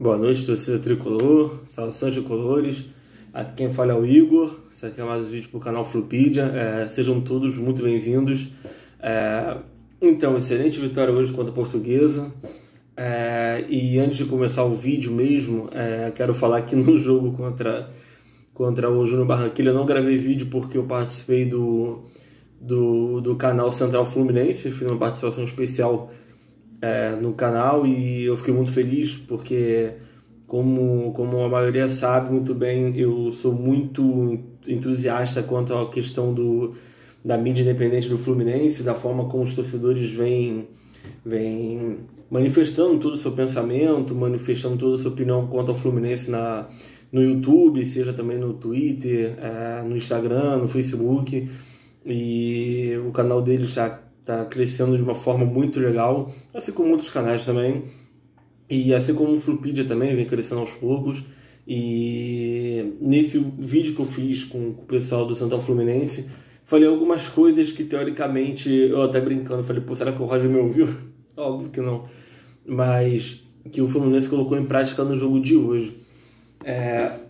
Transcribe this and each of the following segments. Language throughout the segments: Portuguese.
Boa noite, torcida tricolor, saudações tricolores. Aqui quem fala é o Igor. Isso aqui é mais um vídeo para o canal Flupedia. Sejam todos muito bem-vindos. Então, excelente vitória hoje contra a Portuguesa. E antes de começar o vídeo mesmo, quero falar que no jogo contra o Júnior Barranquilla eu não gravei vídeo porque eu participei do canal Central Fluminense, fiz uma participação especial no canal e eu fiquei muito feliz porque, como a maioria sabe muito bem, eu sou muito entusiasta quanto à questão da mídia independente do Fluminense, da forma como os torcedores vêm manifestando todo o seu pensamento, manifestando toda a sua opinião quanto ao Fluminense no YouTube, seja também no Twitter, no Instagram, no Facebook, e o canal deles já está crescendo de uma forma muito legal, assim como outros canais também, e assim como o Flupedia também vem crescendo aos poucos. E nesse vídeo que eu fiz com o pessoal do Central Fluminense, falei algumas coisas que teoricamente, eu até brincando, falei, pô, será que o Roger me ouviu? Óbvio que não, mas que o Fluminense colocou em prática no jogo de hoje.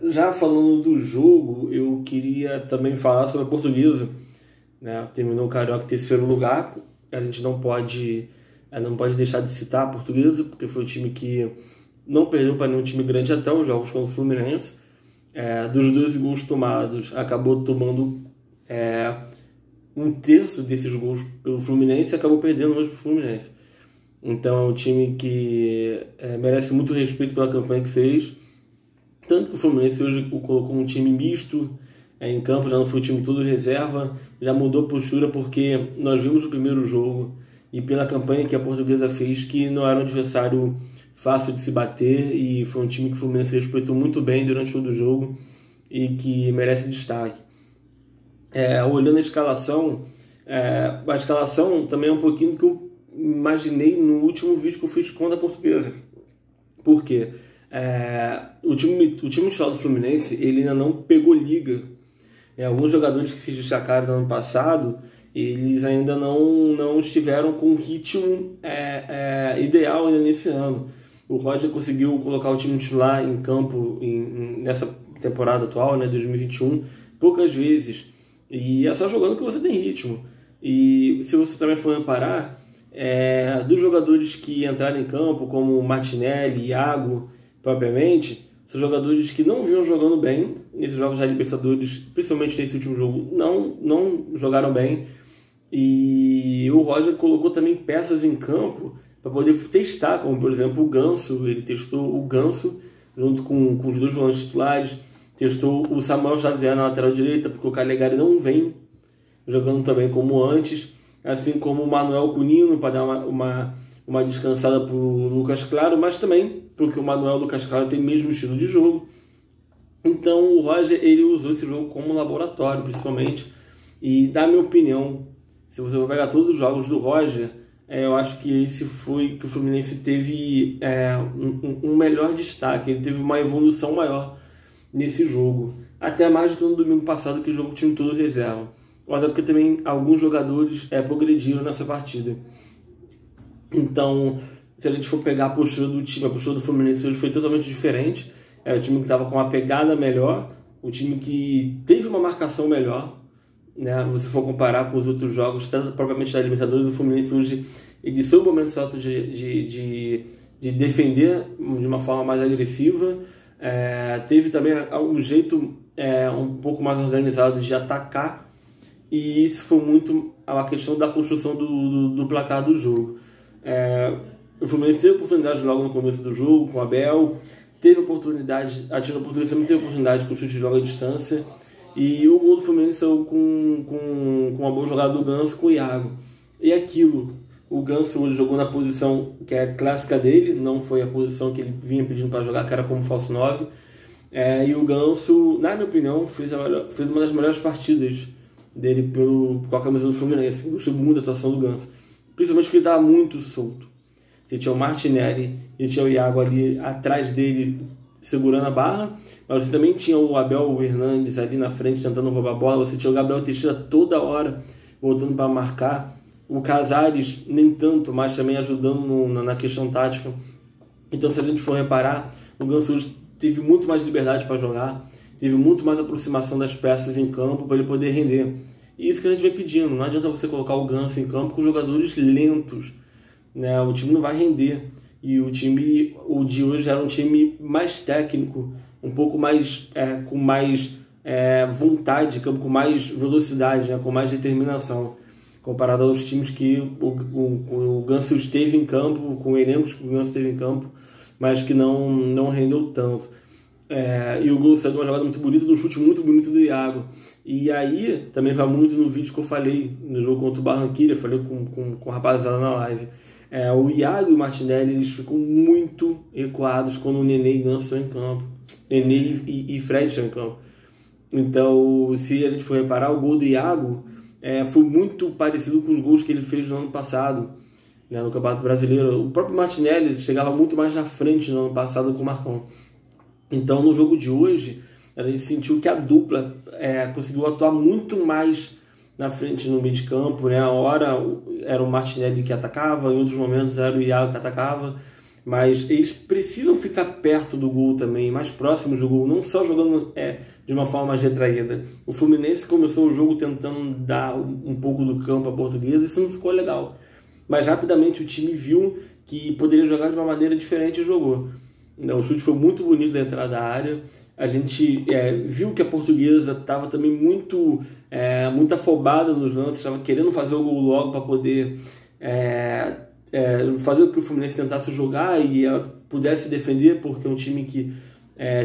Já falando do jogo, eu queria também falar sobre a Portuguesa, né? Terminou o Carioca em terceiro lugar. A gente não pode deixar de citar a Portuguesa, porque foi um time que não perdeu para nenhum time grande até os jogos contra o Fluminense. Dos 12 gols tomados, acabou tomando um terço desses gols pelo Fluminense e acabou perdendo hoje para o Fluminense. Então é um time que merece muito respeito pela campanha que fez. Tanto que o Fluminense hoje colocou um time misto em campo, já não foi o time todo reserva, já mudou a postura porque nós vimos no primeiro jogo e pela campanha que a Portuguesa fez que não era um adversário fácil de se bater, e foi um time que o Fluminense respeitou muito bem durante todo o jogo e que merece destaque. Olhando a escalação também é um pouquinho do que eu imaginei no último vídeo que eu fiz contra a Portuguesa. Por quê? O time titular do Fluminense ele ainda não pegou liga. Alguns jogadores que se destacaram no ano passado, eles ainda não estiveram com o ritmo ideal ainda nesse ano. O Roger conseguiu colocar o time titular em campo nessa temporada atual, 2021, poucas vezes. E é só jogando que você tem ritmo. E se você também for reparar, dos jogadores que entraram em campo, como Martinelli, Iago, propriamente, são jogadores que não vinham jogando bem nesses jogos da Libertadores, principalmente nesse último jogo, não jogaram bem. E o Roger colocou também peças em campo para poder testar, como por exemplo o Ganso. Ele testou o Ganso junto com os dois volantes titulares, testou o Samuel Xavier na lateral direita, porque o Calegari não vem jogando também como antes, assim como o Manuel Cunino, para dar uma descansada para o Lucas Claro, mas também porque o Manuel e o Lucas Claro têm o mesmo estilo de jogo. Então o Roger ele usou esse jogo como laboratório, principalmente. E, na minha opinião, se você for pegar todos os jogos do Roger, eu acho que esse foi que o Fluminense teve um melhor destaque, ele teve uma evolução maior nesse jogo. Até mais do que no domingo passado, que o jogo tinha todo reserva. Até porque também alguns jogadores progrediram nessa partida. Então, se a gente for pegar a postura do time, a postura do Fluminense hoje foi totalmente diferente. Era o time que estava com uma pegada melhor, o time que teve uma marcação melhor, né? Se você for comparar com os outros jogos, tanto propriamente da Libertadores, o Fluminense hoje ele soube o momento certo de defender de uma forma mais agressiva. Teve também um jeito um pouco mais organizado de atacar, e isso foi muito a questão da construção do placar do jogo. O Fluminense teve oportunidade logo no começo do jogo com o Abel, teve oportunidade, a time da Portuguesa também teve oportunidade com o chute de jogo à distância, e o gol do Fluminense saiu com uma boa jogada do Ganso com o Iago. E aquilo, o Ganso hoje jogou na posição que é clássica dele, não foi a posição que ele vinha pedindo para jogar, que era como falso 9. E o Ganso, na minha opinião, fez uma das melhores partidas dele com a camisa do Fluminense. Eu gostei muito da atuação do Ganso, principalmente porque ele estava muito solto. Você tinha o Martinelli e tinha o Iago ali atrás dele segurando a barra, mas você também tinha o Abel Hernandes ali na frente tentando roubar a bola, você tinha o Gabriel Teixeira toda hora voltando para marcar, o Casares nem tanto, mas também ajudando na questão tática. Então, se a gente for reparar, o Ganso hoje teve muito mais liberdade para jogar, teve muito mais aproximação das peças em campo para ele poder render. E isso que a gente vem pedindo. Não adianta você colocar o Ganso em campo com jogadores lentos, né? O time não vai render. E o de hoje era um time mais técnico, um pouco mais com mais vontade, com mais velocidade, né? Com mais determinação, comparado aos times que o Ganso esteve em campo, com elencos que o Ganso esteve em campo, mas que não rendeu tanto. E o gol saiu de uma jogada muito bonita, de um chute muito bonito do Iago. E aí, também vai muito no vídeo que eu falei, no jogo contra o Barranquilla, falei com o rapaziada na live. O Iago e o Martinelli, eles ficam muito recuados quando o Nenê e Ganso estão em campo. Nenê e Fred estão em campo. Então, se a gente for reparar, o gol do Iago foi muito parecido com os gols que ele fez no ano passado, né, no Campeonato Brasileiro. O próprio Martinelli chegava muito mais na frente no ano passado com o Marcão. Então, no jogo de hoje, a gente sentiu que a dupla conseguiu atuar muito mais na frente no meio de campo, né? A hora era o Martinelli que atacava, em outros momentos era o Iago que atacava, mas eles precisam ficar perto do gol também, mais próximos do gol, não só jogando de uma forma mais retraída. O Fluminense começou o jogo tentando dar um pouco do campo à Portuguesa, isso não ficou legal. Mas rapidamente o time viu que poderia jogar de uma maneira diferente e jogou. O chute foi muito bonito da entrada da área. A gente viu que a Portuguesa estava também muito afobada nos lances, estava querendo fazer o gol logo para poder fazer com que o Fluminense tentasse jogar e ela pudesse defender, porque é um time que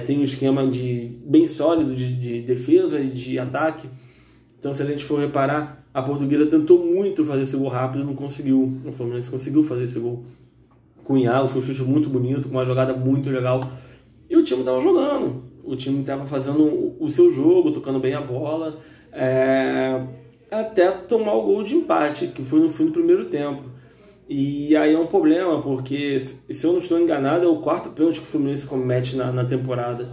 tem um esquema bem sólido de defesa e de ataque. Então, se a gente for reparar, a Portuguesa tentou muito fazer esse gol rápido e não conseguiu. O Fluminense conseguiu fazer esse gol com o Iago, foi um chute muito bonito, com uma jogada muito legal. E o time estava jogando, o time estava fazendo o seu jogo, tocando bem a bola, até tomar o gol de empate, que foi no fim do primeiro tempo. E aí é um problema, porque, se eu não estou enganado, é o quarto pênalti que o Fluminense comete na temporada.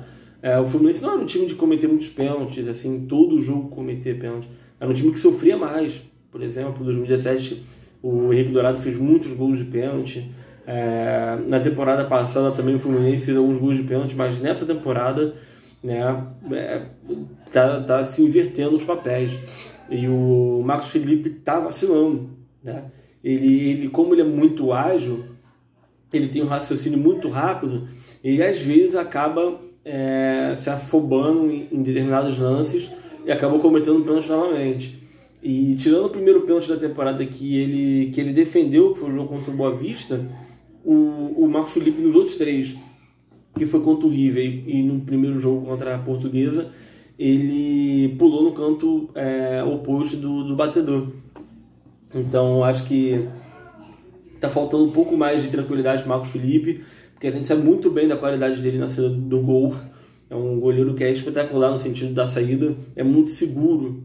O Fluminense não era um time de cometer muitos pênaltis, assim, todo jogo cometer pênalti. Era um time que sofria mais. Por exemplo, em 2017, o Henrique Dourado fez muitos gols de pênalti. Na temporada passada também o Fluminense fez alguns gols de pênalti, mas nessa temporada, né, tá se invertendo os papéis. E o Marcos Felipe tá vacilando, né? Ele, como ele é muito ágil, ele tem um raciocínio muito rápido, e às vezes acaba se afobando em determinados lances e acabou cometendo um pênalti novamente. E tirando o primeiro pênalti da temporada que ele defendeu, que foi o jogo contra o Boa Vista, o Marcos Felipe nos outros três, que foi contra o River e no primeiro jogo contra a Portuguesa, ele pulou no canto oposto do batedor. Então acho que está faltando um pouco mais de tranquilidade para o Marcos Felipe, porque a gente sabe muito bem da qualidade dele na saída do gol. É um goleiro que é espetacular no sentido da saída, é muito seguro.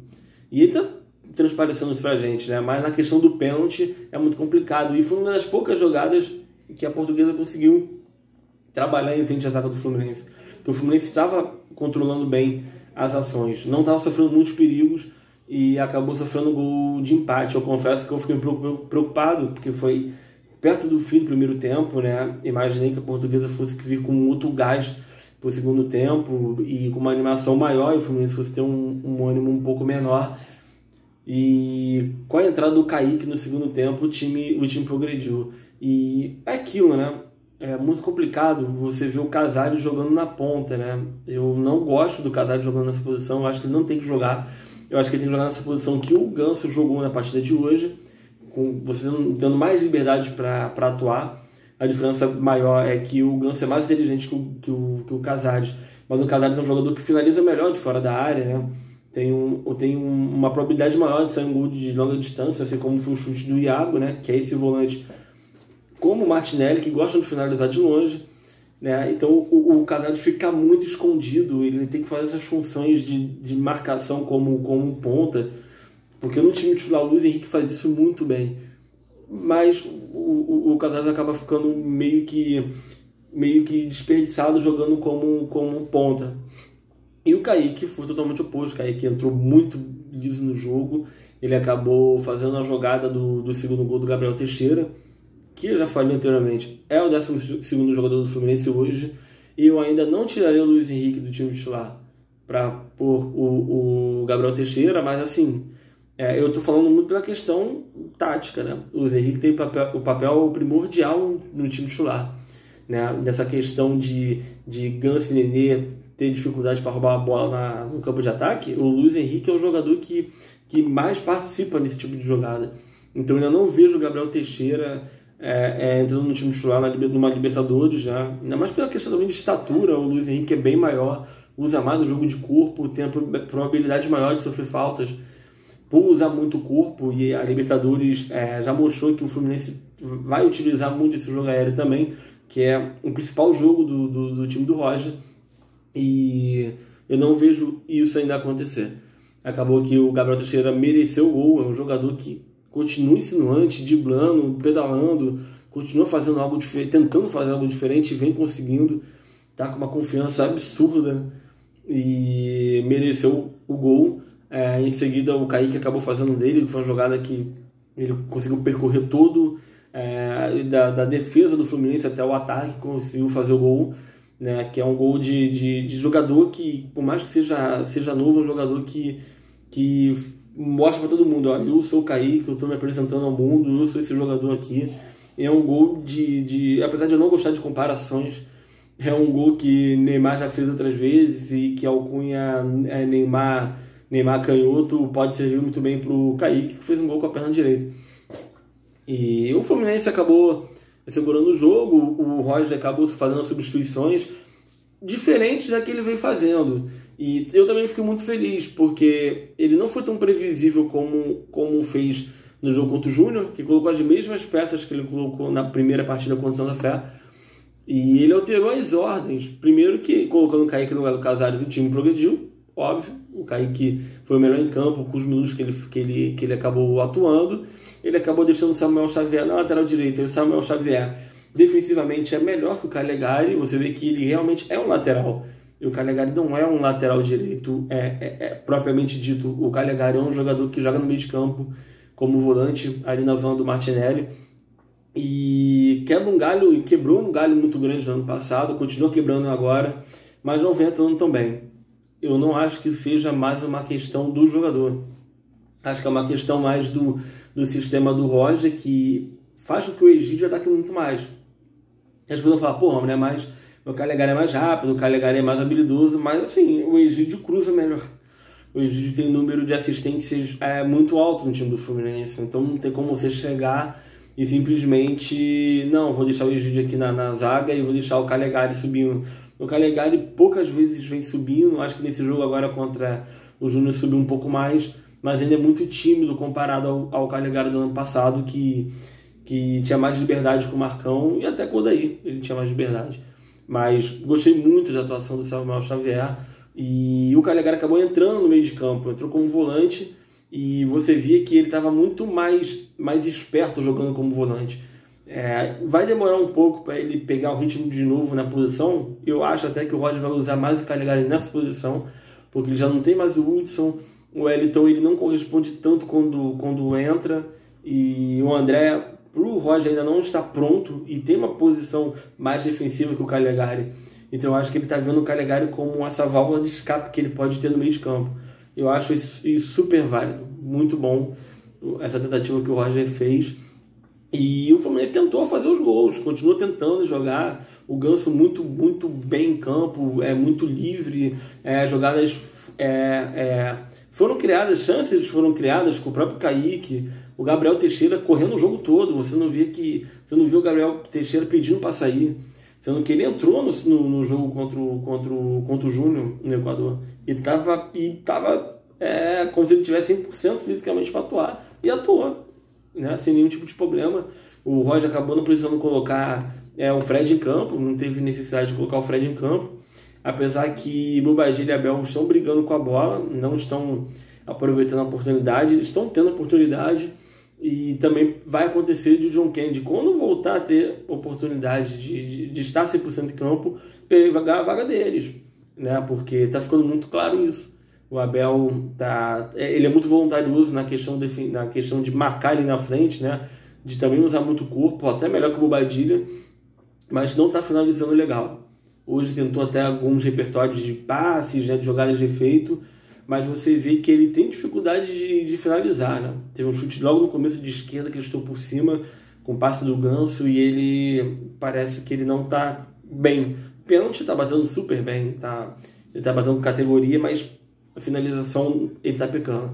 E ele está transparecendo isso para a gente, né? Mas na questão do pênalti é muito complicado. E foi uma das poucas jogadas que a Portuguesa conseguiu trabalhar em frente à zaga do Fluminense. Porque o Fluminense estava controlando bem as ações, não estava sofrendo muitos perigos e acabou sofrendo gol de empate. Eu confesso que eu fiquei um pouco preocupado, porque foi perto do fim do primeiro tempo, né? Imaginei que a Portuguesa fosse vir com outro gás para o segundo tempo e com uma animação maior, e o Fluminense fosse ter um ânimo um pouco menor. E com a entrada do Kaique no segundo tempo, o time progrediu. E é aquilo, né? É muito complicado você ver o Casares jogando na ponta, né? Eu não gosto do Casares jogando nessa posição, eu acho que ele não tem que jogar. Eu acho que ele tem que jogar nessa posição que o Ganso jogou na partida de hoje, com você tendo mais liberdade para atuar. A diferença maior é que o Ganso é mais inteligente que o Casares, mas o Casares é um jogador que finaliza melhor de fora da área, né? Tem uma probabilidade maior de sair um gol de longa distância, assim como foi o chute do Iago, né? Que é esse volante como o Martinelli, que gostam de finalizar de longe, né? Então o Casares fica muito escondido, ele tem que fazer essas funções de marcação como ponta, porque no time titular o Luiz Henrique faz isso muito bem, mas o Casares acaba ficando meio que desperdiçado jogando como ponta. E o Kaique foi totalmente oposto. O Kaique entrou muito liso no jogo, ele acabou fazendo a jogada do segundo gol do Gabriel Teixeira, que eu já falei anteriormente, é o 12º jogador do Fluminense hoje, e eu ainda não tiraria o Luiz Henrique do time titular para pôr o Gabriel Teixeira, mas assim, eu estou falando muito pela questão tática, né? O Luiz Henrique tem o papel primordial no time titular, né? Nessa questão de Ganso e Nenê ter dificuldade para roubar a bola no campo de ataque, o Luiz Henrique é o jogador que mais participa nesse tipo de jogada. Então eu ainda não vejo o Gabriel Teixeira entrando no time titular numa Libertadores, já. Ainda mais pela questão também de estatura. O Luiz Henrique é bem maior, usa mais o jogo de corpo, tem a probabilidade maior de sofrer faltas por usar muito o corpo, e a Libertadores já mostrou que o Fluminense vai utilizar muito esse jogo aéreo também, que é o principal jogo do time do Roger, e eu não vejo isso ainda acontecer. Acabou que o Gabriel Teixeira mereceu o gol, é um jogador que continua insinuante, driblando, pedalando, continua fazendo algo diferente, tentando fazer algo diferente, e vem conseguindo, tá com uma confiança absurda e mereceu o gol. Em seguida o Kaique acabou fazendo dele, que foi uma jogada que ele conseguiu percorrer todo da defesa do Fluminense até o ataque, conseguiu fazer o gol, né, que é um gol de jogador que, por mais que seja novo, é um jogador que mostra para todo mundo, ó, eu sou o Kaique, eu estou me apresentando ao mundo, eu sou esse jogador aqui. É um gol apesar de eu não gostar de comparações, é um gol que Neymar já fez outras vezes, e que alcunha Neymar canhoto pode servir muito bem para o Kaique, que fez um gol com a perna direita. E o Fluminense acabou segurando o jogo, o Roger acabou fazendo substituições diferentes da que ele veio fazendo. E eu também fiquei muito feliz, porque ele não foi tão previsível como fez no jogo contra o Júnior, que colocou as mesmas peças que ele colocou na primeira partida contra o Santa Fé. E ele alterou as ordens. Primeiro que, colocando o Kaique no lugar do Casares, o time progrediu, óbvio. O Kaique foi o melhor em campo, com os minutos que ele acabou atuando. Ele acabou deixando o Samuel Xavier na lateral direita. E o Samuel Xavier, defensivamente, é melhor que o Calegari. Você vê que ele realmente é um lateral. E o Calegari não é um lateral direito propriamente dito. O Calegari é um jogador que joga no meio de campo como volante, ali na zona do Martinelli. E quebrou um galho muito grande no ano passado, continua quebrando agora, mas não vem atuando tão bem. Eu não acho que seja mais uma questão do jogador. Acho que é uma questão mais do sistema do Roger, que faz com que o Egídio ataque muito mais. As pessoas falam, porra, né, mas o Calegari é mais rápido, o Calegari é mais habilidoso, mas assim, o Egídio cruza melhor. O Egídio tem um número de assistências muito alto no time do Fluminense, então não tem como você chegar e simplesmente, não, vou deixar o Egídio aqui na zaga e vou deixar o Calegari subindo. O Calegari poucas vezes vem subindo, acho que nesse jogo agora contra o Júnior subiu um pouco mais, mas ainda é muito tímido comparado ao Calegari do ano passado, que tinha mais liberdade com o Marcão, e até com o Odair ele tinha mais liberdade. Mas gostei muito da atuação do Samuel Xavier, e o Calegari acabou entrando no meio de campo, entrou como volante, e você via que ele estava muito mais esperto jogando como volante. Vai demorar um pouco para ele pegar o ritmo de novo na posição. Eu acho até que o Roger vai usar mais o Calegari nessa posição, porque ele já não tem mais o Hudson. O Wellington ele não corresponde tanto quando entra, e o André, pro Roger, ainda não está pronto e tem uma posição mais defensiva que o Calegari. Então eu acho que ele está vendo o Calegari como essa válvula de escape que ele pode ter no meio de campo. Eu acho isso super válido, muito bom essa tentativa que o Roger fez. E o Fluminense tentou fazer os gols, continua tentando jogar. O Ganso muito, muito bem em campo, muito livre. Jogadas foram criadas, chances foram criadas com o próprio Kaique. O Gabriel Teixeira correndo o jogo todo. Você não viu o Gabriel Teixeira pedindo para sair, sendo que ele entrou no jogo contra o Júnior no Equador e tava como se ele tivesse 100% fisicamente para atuar, e atuou, né, sem nenhum tipo de problema. O Roger acabou não precisando colocar o Fred em campo, não teve necessidade de colocar o Fred em campo, apesar que Bobadilha e Abel estão brigando com a bola, não estão aproveitando a oportunidade, estão tendo oportunidade. E também vai acontecer de John Kennedy, quando voltar a ter oportunidade de estar 100% em campo, pegar a vaga deles, né? Porque está ficando muito claro isso. O Abel ele é muito voluntarioso na questão de marcar ali na frente, né? de também usar muito o corpo, até melhor que o Bobadilla, mas não está finalizando legal. Hoje tentou até alguns repertórios de passes, né, de jogadas de efeito, mas você vê que ele tem dificuldade de finalizar, né? Teve um chute logo no começo de esquerda que ele estou por cima, com o passe do Ganso, e ele parece que ele não está bem. O pênalti está batendo super bem, ele está batendo com categoria, mas a finalização ele está pecando.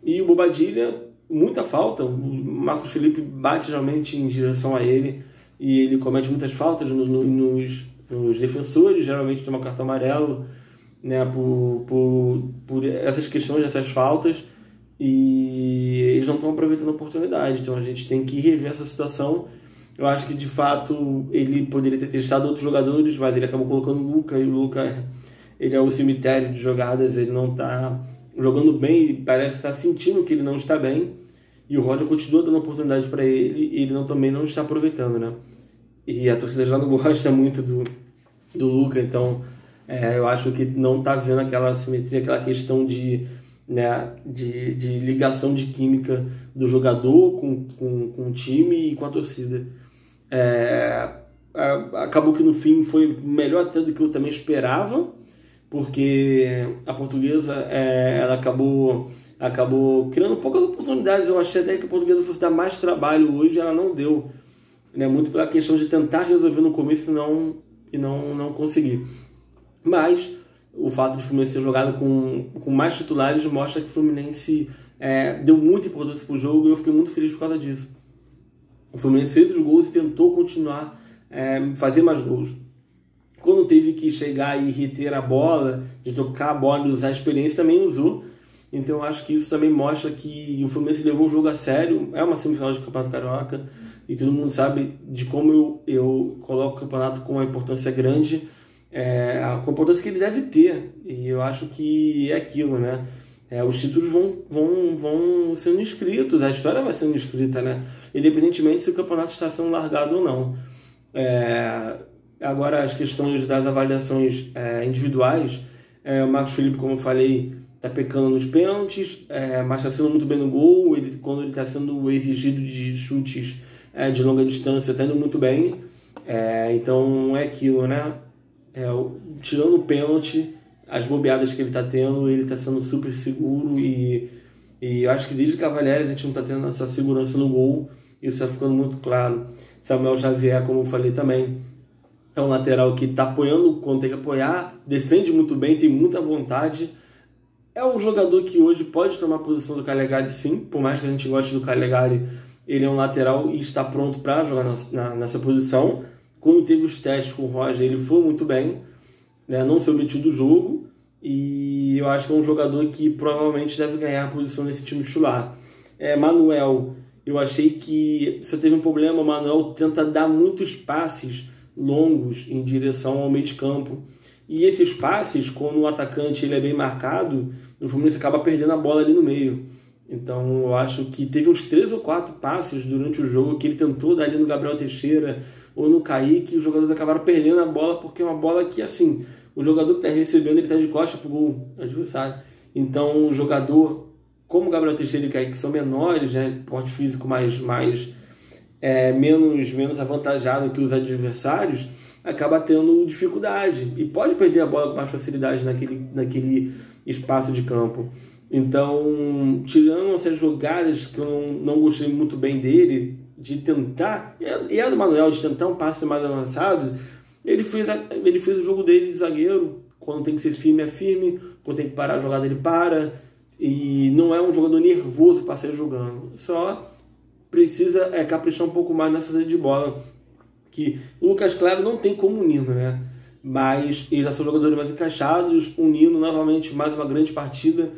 E o Bobadilla, muita falta, o Marcos Felipe bate geralmente em direção a ele, e ele comete muitas faltas nos defensores, geralmente toma cartão amarelo, né, por essas questões, essas faltas, e eles não estão aproveitando a oportunidade. Então a gente tem que rever essa situação. Eu acho que de fato ele poderia ter testado outros jogadores, mas ele acabou colocando o Luca, e o Luca ele é o cemitério de jogadas, ele não está jogando bem, e parece estar sentindo que ele não está bem, e o Roger continua dando oportunidade para ele, e ele também não está aproveitando, né? E a torcida já não gosta muito do Luca, então eu acho que não está vendo aquela simetria, aquela questão de ligação de química do jogador com o time e com a torcida. Acabou que no fim foi melhor até do que eu também esperava, porque a Portuguesa ela acabou criando poucas oportunidades. Eu achei até que a Portuguesa fosse dar mais trabalho hoje, ela não deu, né? Muito pela questão de tentar resolver no começo e não conseguir. Mas o fato de o Fluminense ter jogado com mais titulares mostra que o Fluminense deu muita importância para o jogo, e eu fiquei muito feliz por causa disso. O Fluminense fez os gols e tentou continuar fazer mais gols. Quando teve que chegar e reter a bola, de tocar a bola e usar a experiência, também usou. Então eu acho que isso também mostra que o Fluminense levou o jogo a sério. É uma semifinal de Campeonato Carioca, e todo mundo sabe de como eu coloco o campeonato com uma importância grande, a importância que ele deve ter. E eu acho que é aquilo, né? Os títulos vão sendo escritos, a história vai sendo escrita, né? Independentemente se o campeonato está sendo largado ou não. Agora, as questões das avaliações individuais, o Marcos Felipe, como eu falei, está pecando nos pênaltis, mas está sendo muito bem no gol. Quando ele está sendo exigido de chutes de longa distância, está indo muito bem. Então é aquilo, né? Tirando o pênalti, as bobeadas que ele está tendo, ele está sendo super seguro, e eu acho que desde o Cavalieri a gente não está tendo essa segurança no gol. Isso está ficando muito claro. Samuel Xavier, como eu falei também, é um lateral que está apoiando quando tem que apoiar, defende muito bem, tem muita vontade. É um jogador que hoje pode tomar a posição do Calegari, sim. Por mais que a gente goste do Calegari, ele é um lateral e está pronto para jogar nessa posição. Quando teve os testes com o Roger, ele foi muito bem, né? Não se omitiu do jogo, e eu acho que é um jogador que provavelmente deve ganhar a posição nesse time titular. Manuel, eu achei que só teve um problema. O Manuel tenta dar muitos passes longos em direção ao meio de campo, e esses passes, quando o atacante ele é bem marcado, o Fluminense acaba perdendo a bola ali no meio. Então eu acho que teve uns 3 ou 4 passes durante o jogo que ele tentou dar ali no Gabriel Teixeira ou no Kaique, e os jogadores acabaram perdendo a bola, porque é uma bola que, assim, o jogador que está recebendo, ele está de costas pro gol adversário. Então o jogador, como o Gabriel Teixeira e o Kaique são menores, né, porte físico menos avantajado que os adversários, acaba tendo dificuldade e pode perder a bola com mais facilidade naquele espaço de campo. Então, tirando essas jogadas que eu não gostei muito bem dele, de tentar, e a do Manuel, de tentar um passe mais avançado, ele fez o jogo dele de zagueiro. Quando tem que ser firme, é firme. Quando tem que parar a jogada, ele para. E não é um jogador nervoso para sair jogando. Só precisa caprichar um pouco mais nessa saída de bola, que o Lucas Claro não tem como o Nino, né? Mas eles já são jogadores mais encaixados. O Nino, novamente, mais uma grande partida.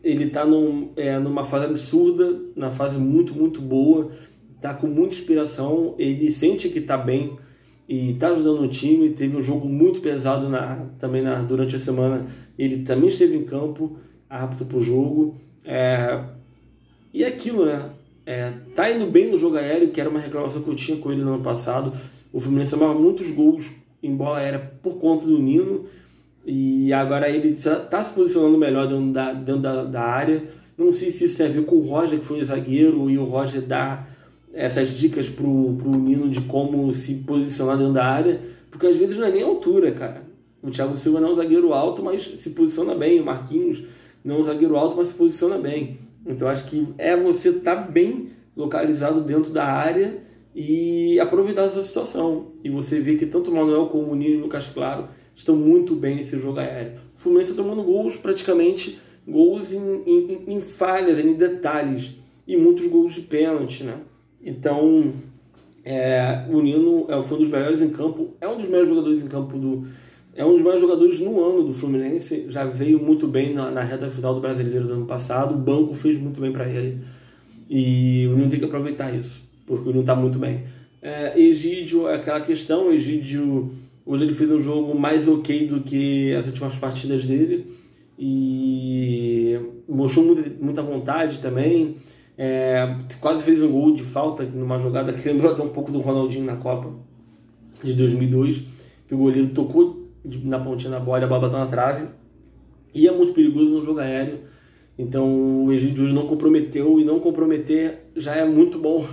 Ele está numa fase absurda, na fase muito, muito boa, está com muita inspiração, ele sente que está bem e está ajudando o time. Teve um jogo muito pesado durante a semana, ele também esteve em campo, apto para o jogo, e aquilo, né? Tá indo bem no jogo aéreo, que era uma reclamação que eu tinha com ele no ano passado. O Fluminense tomava muitos gols em bola aérea por conta do Nino, e agora ele está se posicionando melhor dentro da área. Não sei se isso tem a ver com o Roger, que foi zagueiro, e o Roger dá essas dicas pro Nino de como se posicionar dentro da área, porque às vezes não é nem altura, cara. O Thiago Silva não é um zagueiro alto, mas se posiciona bem. O Marquinhos não é um zagueiro alto, mas se posiciona bem. Então acho que você estar bem localizado dentro da área e aproveitar essa situação. E você vê que tanto o Manuel como o Nino e o Lucas Claro estão muito bem nesse jogo aéreo. O Fluminense está tomando gols, praticamente gols em falhas, em detalhes, e muitos gols de pênalti, né? Então, o Nino foi um dos melhores em campo, é um dos melhores jogadores em campo é um dos melhores jogadores no ano do Fluminense, já veio muito bem na reta final do Brasileiro do ano passado, o banco fez muito bem para ele, e o Nino tem que aproveitar isso, porque o Nino está muito bem. Egídio, aquela questão, o Egídio, hoje ele fez um jogo mais ok do que as últimas partidas dele, e mostrou muita vontade também, quase fez um gol de falta numa jogada que lembrou até um pouco do Ronaldinho na Copa de 2002, que o goleiro tocou na pontinha da bola e a bola bateu na trave, e é muito perigoso no jogo aéreo. Então o Egídio hoje não comprometeu, e não comprometer já é muito bom,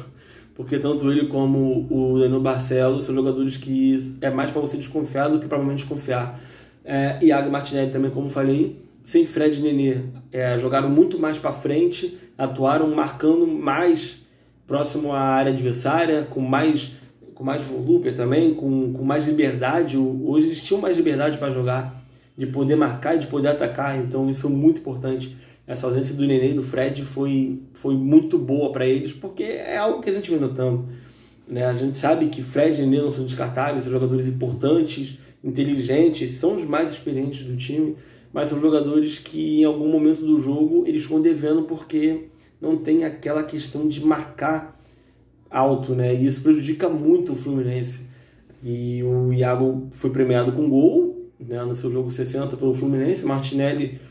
porque tanto ele como o Danilo Barcelos são jogadores que é mais para você desconfiar do que provavelmente confiar. Iago e Martinelli também, como falei, sem Fred e Nenê, jogaram muito mais para frente, atuaram marcando mais próximo à área adversária, com mais volúpia também, com mais liberdade. Hoje eles tinham mais liberdade para jogar, de poder marcar e de poder atacar, então isso é muito importante. Essa ausência do Nenê e do Fred foi muito boa para eles, porque é algo que a gente vem notando, né? A gente sabe que Fred e Nenê não são descartáveis, são jogadores importantes, inteligentes, são os mais experientes do time, mas são jogadores que em algum momento do jogo eles estão devendo, porque não tem aquela questão de marcar alto, né? E isso prejudica muito o Fluminense. E o Iago foi premiado com gol, né, no seu jogo 60 pelo Fluminense. Martinelli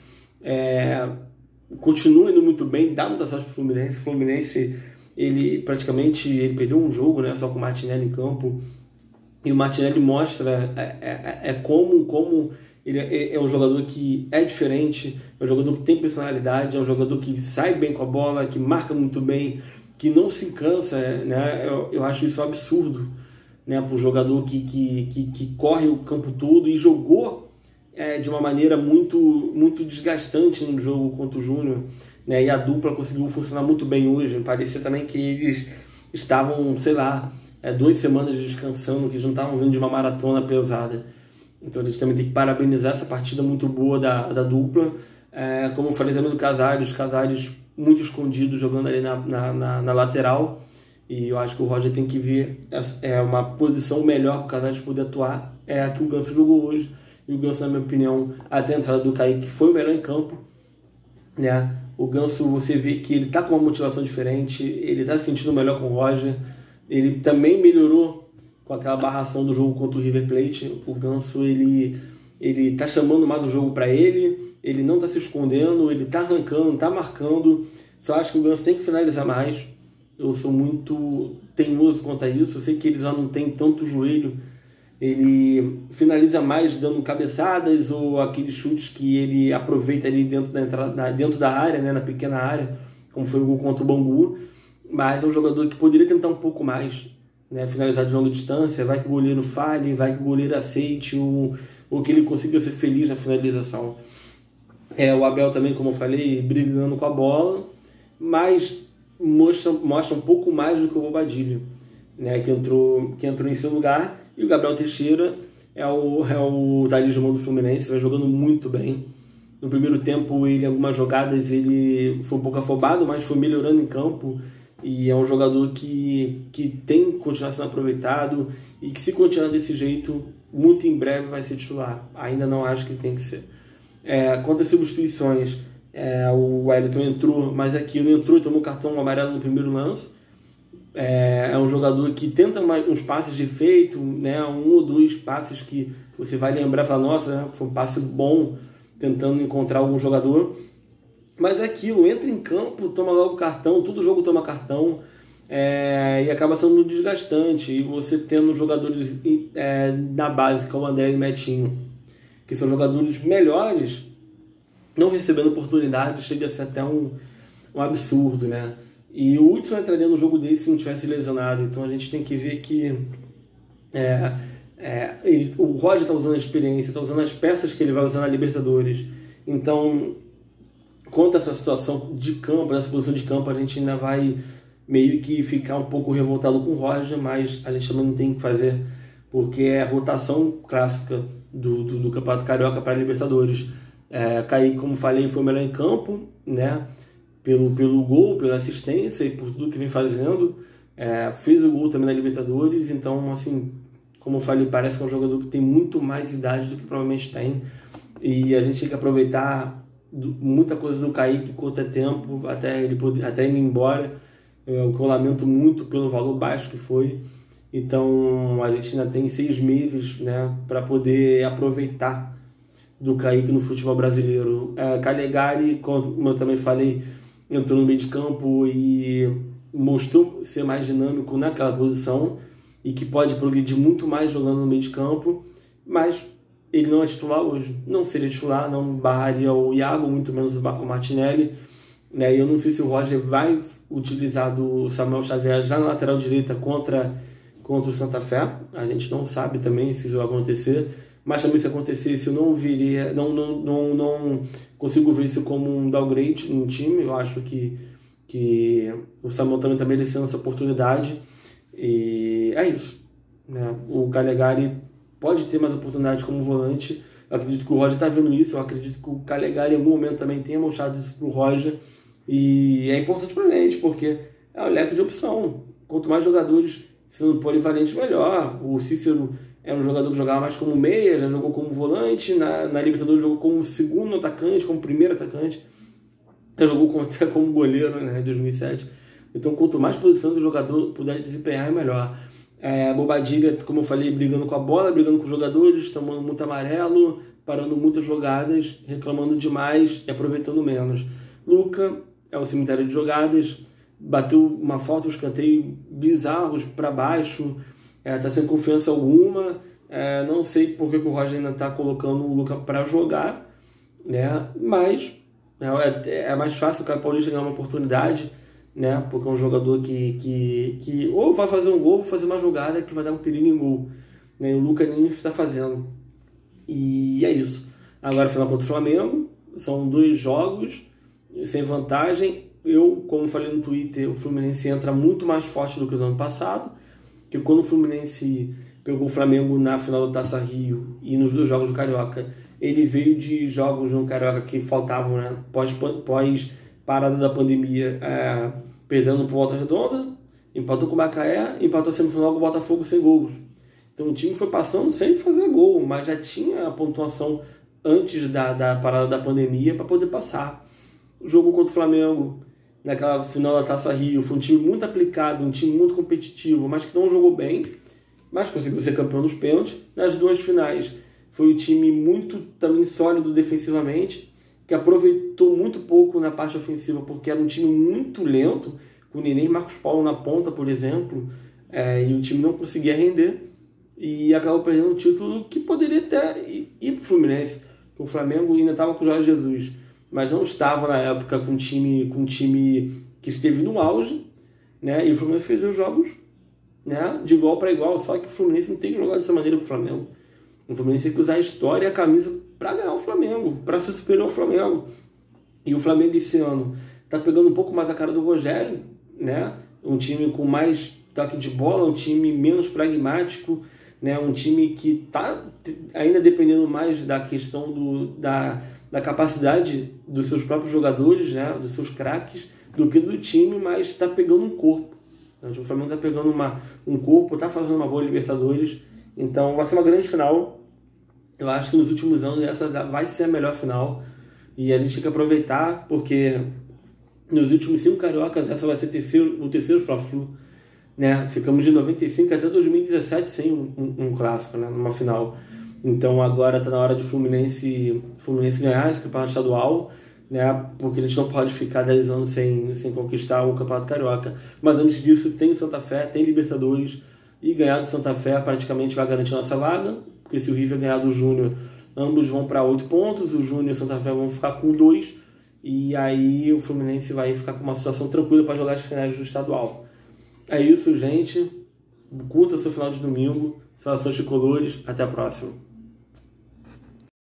continua indo muito bem, dá muita sorte para o Fluminense. O Fluminense, ele perdeu um jogo, né, só com o Martinelli em campo. E o Martinelli mostra como ele é um jogador que é diferente, é um jogador que tem personalidade, é um jogador que sai bem com a bola, que marca muito bem, que não se cansa, né? Eu acho isso um absurdo, né, para um jogador que corre o campo todo e jogou de uma maneira muito desgastante no jogo contra o Júnior, né? E a dupla conseguiu funcionar muito bem hoje. Parecia também que eles estavam, sei lá, 2 semanas descansando, que eles não estavam vindo de uma maratona pesada. Então a gente também tem que parabenizar essa partida muito boa da dupla. Como eu falei também do Casares muito escondido, jogando ali na lateral. E eu acho que o Roger tem que ver uma posição melhor para o Casares poder atuar. É a que o Ganso jogou hoje. E o Ganso, na minha opinião, até a entrada do Kaique, foi o melhor em campo, né? O Ganso, você vê que ele está com uma motivação diferente, ele está se sentindo melhor com o Roger. Ele também melhorou com aquela barração do jogo contra o River Plate. O Ganso, ele tá chamando mais o jogo para ele não tá se escondendo, ele tá arrancando, tá marcando. Só acho que o Ganso tem que finalizar mais. Eu sou muito teimoso quanto a isso. Eu sei que ele já não tem tanto joelho, ele finaliza mais dando cabeçadas ou aqueles chutes que ele aproveita ali dentro da área, né, na pequena área, como foi o gol contra o Bangu. Mas é um jogador que poderia tentar um pouco mais, né, finalizar de longa distância. Vai que o goleiro falhe, vai que o goleiro aceite, ou que ele consiga ser feliz na finalização. O Abel também, como eu falei, brigando com a bola, mas mostra um pouco mais do que o Bobadilha, né, que entrou em seu lugar. E o Gabriel Teixeira é o talismã do Fluminense, vai jogando muito bem. No primeiro tempo, em algumas jogadas, ele foi um pouco afobado, mas foi melhorando em campo. E é um jogador que tem que continuar sendo aproveitado, e que, se continuar desse jeito, muito em breve vai ser titular. Ainda não acho que tem que ser. Quanto às substituições, o Wellington entrou, mas aqui não entrou e tomou cartão amarelo no primeiro lance. É um jogador que tenta uns passes de efeito, né, 1 ou 2 passes que você vai lembrar e falar, nossa, né, foi um passe bom, tentando encontrar algum jogador. Mas é aquilo, entra em campo, toma logo cartão, todo jogo toma cartão, e acaba sendo muito desgastante. E você tendo jogadores na base, como o André e o Metinho, que são jogadores melhores, não recebendo oportunidades, chega a ser até um absurdo, né? E o Hudson entraria no jogo desse se não tivesse lesionado. Então a gente tem que ver que o Roger está usando a experiência, está usando as peças que ele vai usar na Libertadores. Então, quanto a essa situação de campo, essa posição de campo, a gente ainda vai meio que ficar um pouco revoltado com o Roger, mas a gente também não tem que fazer, porque é a rotação clássica do Campeonato Carioca para a Libertadores. Kaique, como falei, foi o melhor em campo, né? Pelo gol, pela assistência e por tudo que vem fazendo. Fez o gol também na Libertadores, então, assim, como eu falei, parece que é um jogador que tem muito mais idade do que provavelmente tem, e a gente tem que aproveitar muita coisa do Kaique enquanto é tempo, até ele ir embora, o que eu lamento muito pelo valor baixo que foi. Então a gente ainda tem 6 meses, né, para poder aproveitar do Kaique no futebol brasileiro. Calegari, como eu também falei, entrou no meio de campo e mostrou ser mais dinâmico naquela posição e que pode progredir muito mais jogando no meio de campo, mas ele não é titular hoje. Não seria titular, não barraria o Iago, muito menos o Martinelli, né? Eu não sei se o Roger vai utilizar do Samuel Xavier já na lateral direita contra o Santa Fé. A gente não sabe também se isso vai acontecer, mas também se acontecesse eu não consigo ver isso como um downgrade no time. Eu acho que o Samuel também está merecendo essa oportunidade, e é isso, né? O Calegari pode ter mais oportunidade como volante. Eu acredito que o Roger está vendo isso, eu acredito que o Calegari em algum momento também tenha mostrado isso para o Roger, e é importante para a gente, porque é o leque de opção. Quanto mais jogadores sendo polivalentes, melhor. O Cícero é um jogador que jogava mais como meia, já jogou como volante, na Libertadores jogou como segundo atacante, como primeiro atacante, já jogou até como goleiro, né, em 2007. Então, quanto mais posições o jogador puder desempenhar, é melhor. Bobadilha, como eu falei, brigando com a bola, brigando com os jogadores, tomando muito amarelo, parando muitas jogadas, reclamando demais e aproveitando menos. Luca é um cemitério de jogadas, bateu uma falta, um escanteio bizarros para baixo, está sem confiança alguma. Não sei por que o Roger ainda está colocando o Luca para jogar, né? Mas é mais fácil o cara paulista ganhar uma oportunidade, né? Porque é um jogador que ou vai fazer um gol ou fazer uma jogada que vai dar um perigo em gol, né? E o Luca nem isso está fazendo. E é isso. Agora, final contra o Flamengo, são 2 jogos sem vantagem. Como falei no Twitter, o Fluminense entra muito mais forte do que no ano passado, que quando o Fluminense pegou o Flamengo na final da Taça Rio e nos 2 jogos do Carioca, ele veio de jogos no Carioca que faltavam, né? Pós parada da pandemia, perdendo por Volta Redonda, empatou com o Macaé, empatou a semifinal com o Botafogo sem gols. Então o time foi passando sem fazer gol, mas já tinha a pontuação antes da parada da pandemia para poder passar. O jogo contra o Flamengo, naquela final da Taça Rio, foi um time muito aplicado, um time muito competitivo, mas que não jogou bem, mas conseguiu ser campeão nos pênaltis. Nas 2 finais, foi um time muito também sólido defensivamente, que aproveitou muito pouco na parte ofensiva, porque era um time muito lento, com o Nenê e Marcos Paulo na ponta, por exemplo, e o time não conseguia render, e acabou perdendo um título que poderia até ir para o Fluminense, porque o Flamengo ainda estava com o Jorge Jesus, mas não estava na época com um time que esteve no auge, né? E o Fluminense fez 2 jogos, né, de igual para igual, só que o Fluminense não tem que jogar dessa maneira com o Flamengo. O Fluminense tem que usar a história e a camisa para ganhar o Flamengo, para ser superior ao Flamengo. E o Flamengo esse ano está pegando um pouco mais a cara do Rogério, né? Um time com mais toque de bola, um time menos pragmático, né? Um time que está ainda dependendo mais da questão da capacidade dos seus próprios jogadores, né? Dos seus craques, do que do time, mas está pegando um corpo. O Flamengo está pegando um corpo, está fazendo uma boa Libertadores. Então vai ser uma grande final. Eu acho que nos últimos anos essa vai ser a melhor final. E a gente tem que aproveitar, porque nos últimos 5 cariocas essa vai ser o terceiro Fla-Flu, né? Ficamos de 95 até 2017 sem um clássico, né? Numa final. Então agora está na hora de Fluminense ganhar esse campeonato estadual, né? Porque a gente não pode ficar 10 anos sem conquistar o campeonato carioca. Mas antes disso tem Santa Fé, tem Libertadores, e ganhar do Santa Fé praticamente vai garantir nossa vaga, porque se o River ganhar do Júnior, ambos vão para 8 pontos, o Júnior e o Santa Fé vão ficar com 2, e aí o Fluminense vai ficar com uma situação tranquila para jogar as finais do estadual. É isso, gente. Curta seu final de domingo. Saudações tricolores. Até a próxima.